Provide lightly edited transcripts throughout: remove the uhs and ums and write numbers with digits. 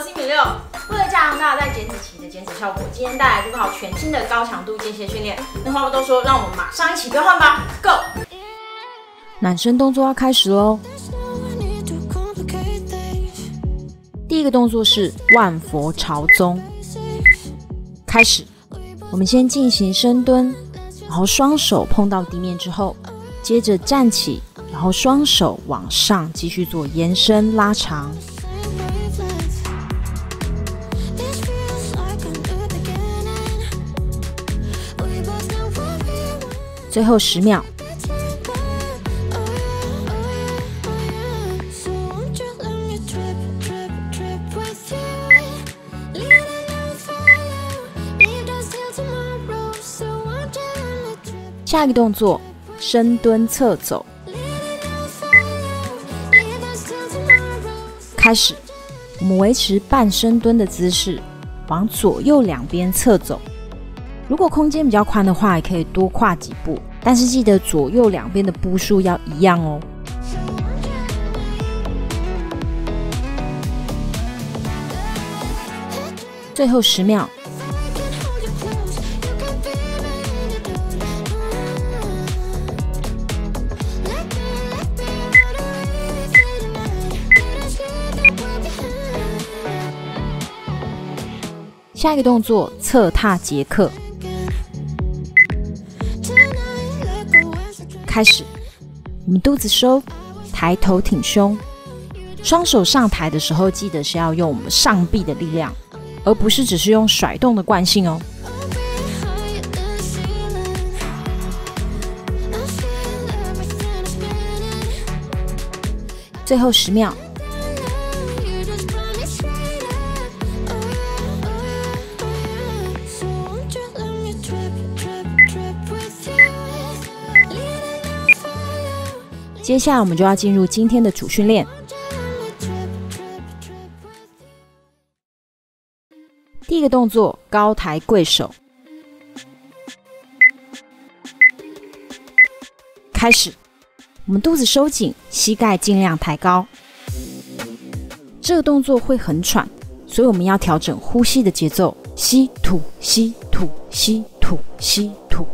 是1.6米。为了加强大家在减脂期的减脂效果，今天带来这套全新的高强度间歇训练。那话不多说，让我们马上一起兑换吧 ，Go！ 暖身动作要开始喽。第一个动作是万佛朝宗，开始。我们先进行深蹲，然后双手碰到地面之后，接着站起，然后双手往上继续做延伸拉长。最后10秒。下一个动作，深蹲侧走。开始，我们维持半深蹲的姿势，往左右两边侧走。如果空间比较宽的话，也可以多跨几步，但是记得左右两边的步数要一样哦。最后10秒。下一个动作，侧踏捷克。开始，我们肚子收，抬头挺胸，双手上抬的时候，记得是要用我们上臂的力量，而不是只是用甩动的惯性哦。最后10秒。接下来我们就要进入今天的主训练。第一个动作，高抬贵手。开始，我们肚子收紧，膝盖尽量抬高。这个动作会很喘，所以我们要调整呼吸的节奏，吸吐吸吐吸吐吸吐。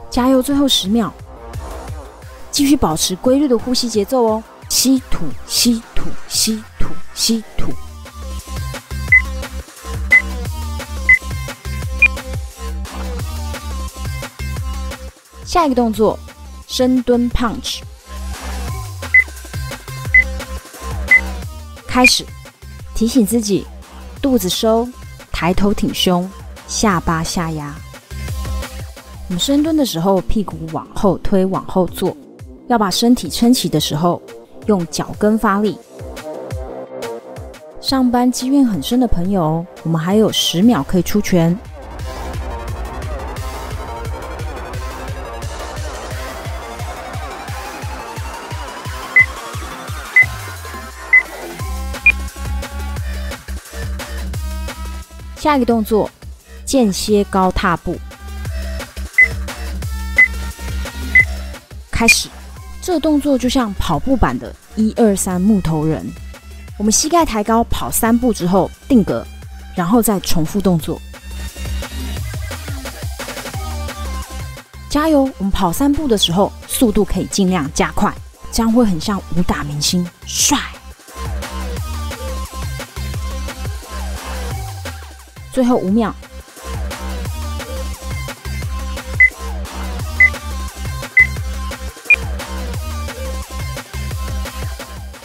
加油，最后10秒，继续保持规律的呼吸节奏哦，吸吐吸吐吸吐吸吐。下一个动作，深蹲 punch。开始，提醒自己，肚子收，抬头挺胸，下巴下压。我们深蹲的时候，屁股往后推，往后坐，要把身体撑起的时候，用脚跟发力。上班积怨很深的朋友，我们还有10秒可以出拳。下一个动作，间歇高踏步。开始，这个动作就像跑步版的1、2、3木头人。我们膝盖抬高，跑3步之后定格，然后再重复动作。加油！我们跑3步的时候，速度可以尽量加快，这样会很像武打明星，帅！最后5秒。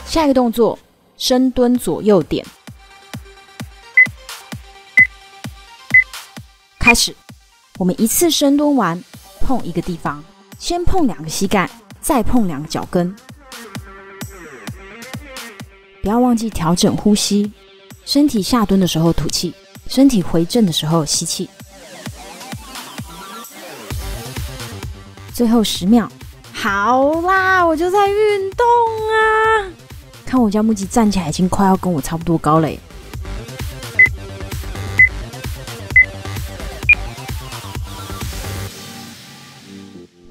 下一个动作，深蹲左右点。开始，我们一次深蹲完，碰一个地方，先碰2个膝盖，再碰2个脚跟。不要忘记调整呼吸，身体下蹲的时候吐气，身体回正的时候吸气。最后10秒。好啦，我就在运动啊！看我家木吉站起来已经快要跟我差不多高了耶。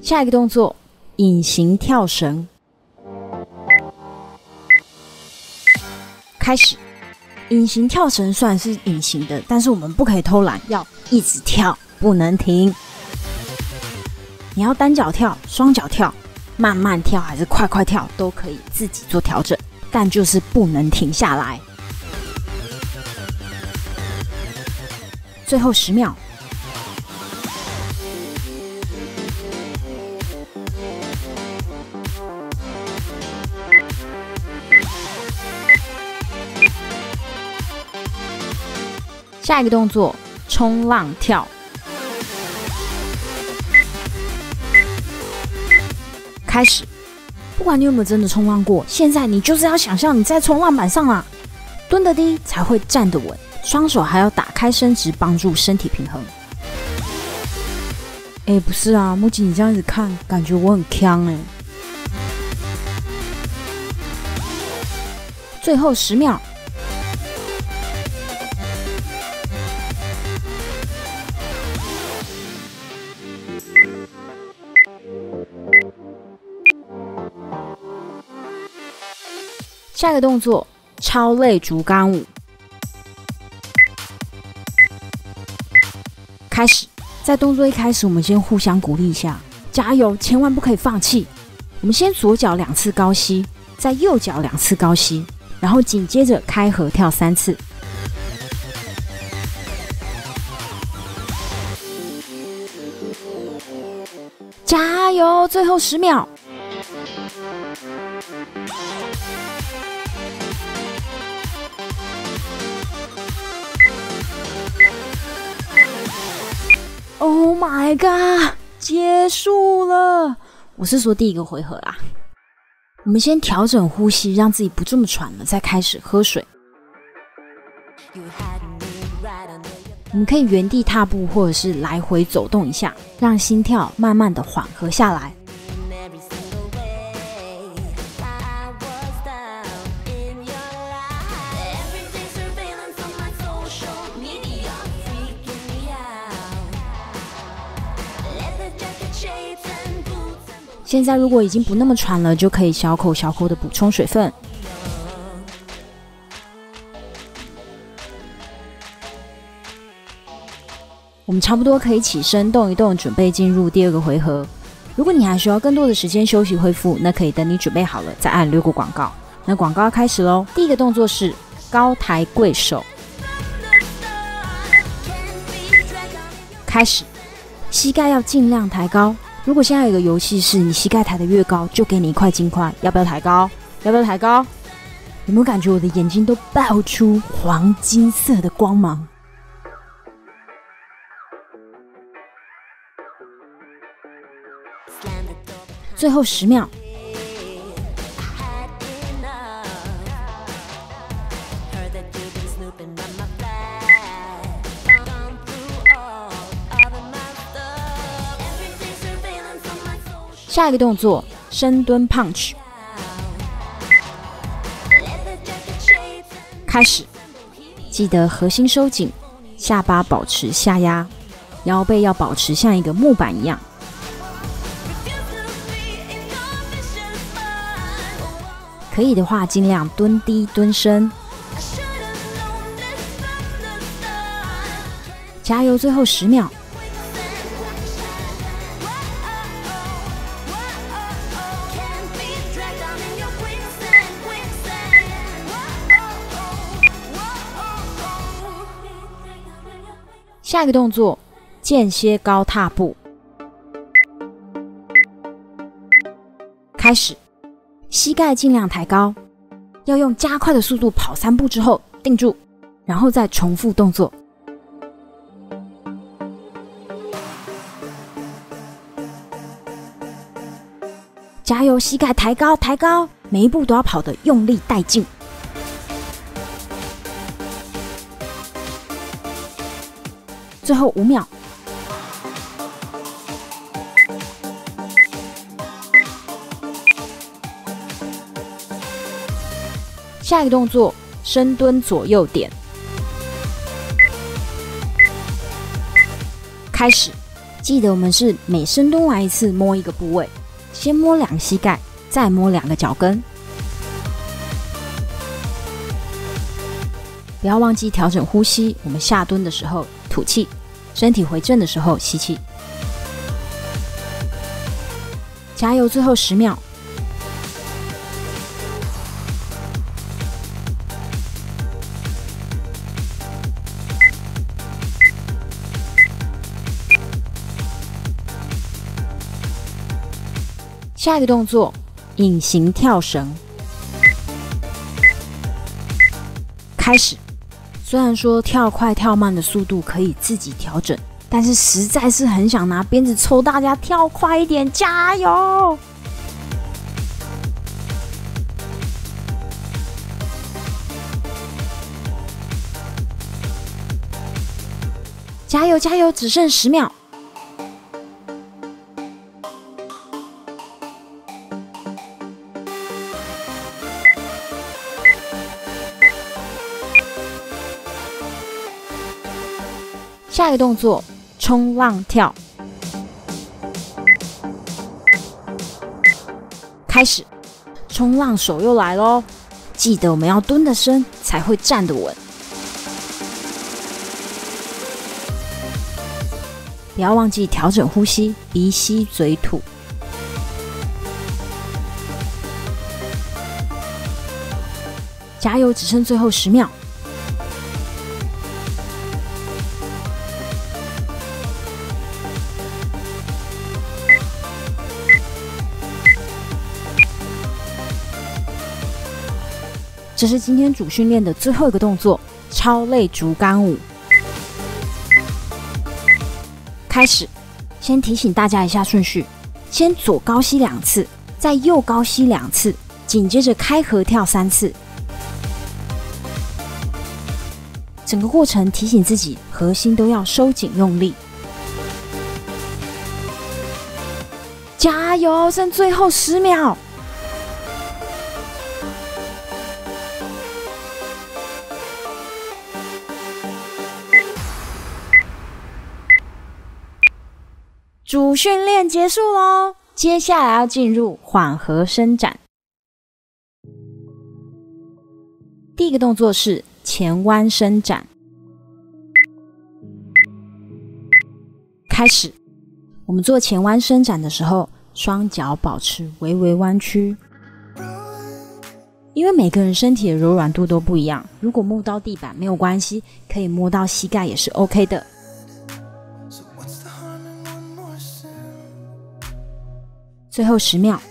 下一个动作，隐形跳绳。开始。隐形跳绳虽然是隐形的，但是我们不可以偷懒，要一直跳，不能停。你要单脚跳、双脚跳、慢慢跳还是快快跳都可以自己做调整，但就是不能停下来。最后10秒。下一个动作，冲浪跳。开始，不管你有没有真的冲浪过，现在你就是要想象你在冲浪板上啦，蹲得低才会站得稳，双手还要打开伸直，帮助身体平衡。不是啊，木吉，你这样子看，感觉我很强最后10秒。下一个动作，超类竹竿舞。开始，在动作一开始，我们先互相鼓励一下，加油，千万不可以放弃。我们先左脚2次高吸，再右脚2次高吸，然后紧接着开合跳3次。加油，最后10秒。Oh my god！ 结束了。我是说第一个回合啦。我们先调整呼吸，让自己不这么喘了，再开始喝水。我们可以原地踏步，或者是来回走动一下，让心跳慢慢的缓和下来。现在如果已经不那么喘了，就可以小口小口的补充水分。我们差不多可以起身动一动，准备进入第2个回合。如果你还需要更多的时间休息恢复，那可以等你准备好了再按略过广告。那广告要开始咯。第一个动作是高抬贵手。开始，膝盖要尽量抬高。如果现在有一个游戏是你膝盖抬得越高，就给你1块金块，要不要抬高？要不要抬高？有没有感觉我的眼睛都爆出黄金色的光芒？最后10秒。下一个动作，深蹲 punch。开始，记得核心收紧，下巴保持下压，腰背要保持像一个木板一样。可以的话，尽量蹲低蹲深。加油，最后10秒。下一个动作，间歇高踏步。开始，膝盖尽量抬高，要用加快的速度跑3步之后定住，然后再重复动作。加油，膝盖抬高抬高，每一步都要跑得用力带劲。最后5秒。下一个动作，深蹲左右点。开始，记得我们是每深蹲完1次摸1个部位，先摸2个膝盖，再摸2个脚跟。不要忘记调整呼吸，我们下蹲的时候吐气，身体回正的时候吸气。加油，最后10秒。下一个动作，隐形跳绳。开始。虽然说跳快跳慢的速度可以自己调整，但是实在是很想拿鞭子抽大家跳快一点，加油！加油加油，只剩10秒。下一个动作，冲浪跳。开始，冲浪手又来咯，记得我们要蹲得深，才会站得稳。不要忘记调整呼吸，鼻吸嘴吐。加油，只剩最后10秒。这是今天主训练的最后一个动作，超类竹竿舞。开始，先提醒大家一下顺序，先左高吸2次，再右高吸2次，紧接着开合跳3次。整个过程提醒自己，核心都要收紧用力。加油，剩最后10秒。主训练结束咯，接下来要进入缓和伸展。第一个动作是前弯伸展。开始，我们做前弯伸展的时候，双脚保持微微弯曲。因为每个人身体的柔软度都不一样，如果摸到地板没有关系，可以摸到膝盖也是 OK 的。最后10秒。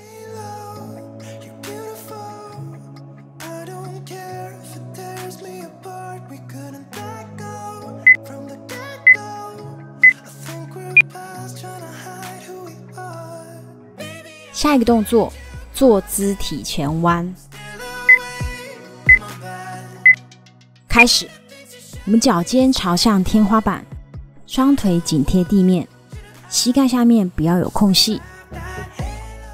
下一个动作，坐姿体前弯。开始，我们脚尖朝向天花板，双腿紧贴地面，膝盖下面不要有空隙。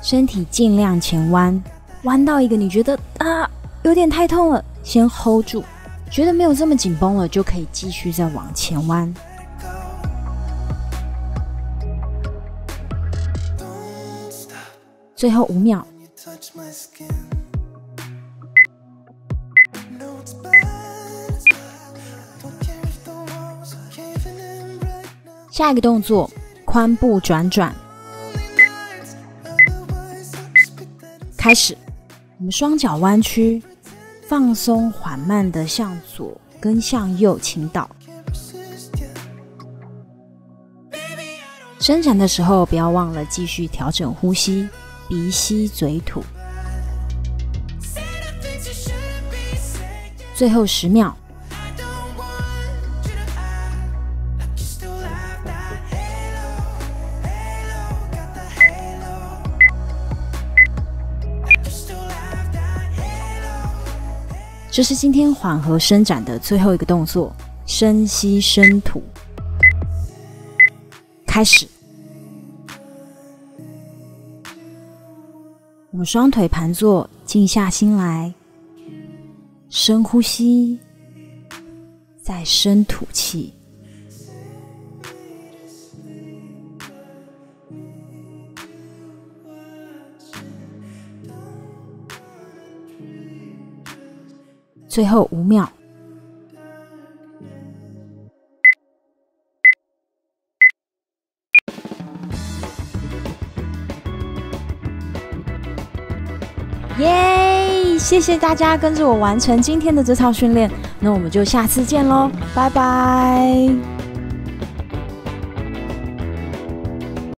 身体尽量前弯，弯到一个你觉得有点太痛了，先 hold 住，觉得没有这么紧绷了，就可以继续再往前弯。最后5秒。下一个动作，髋部转转。开始，我们双脚弯曲，放松，缓慢的向左跟向右倾倒。伸展的时候，不要忘了继续调整呼吸，鼻吸嘴吐。最后10秒。这是今天缓和伸展的最后一个动作，深吸深吐。开始，我们双腿盘坐，静下心来，深呼吸，再深吐气。最后5秒。耶！谢谢大家跟着我完成今天的这套训练，那我们就下次见咯，拜拜。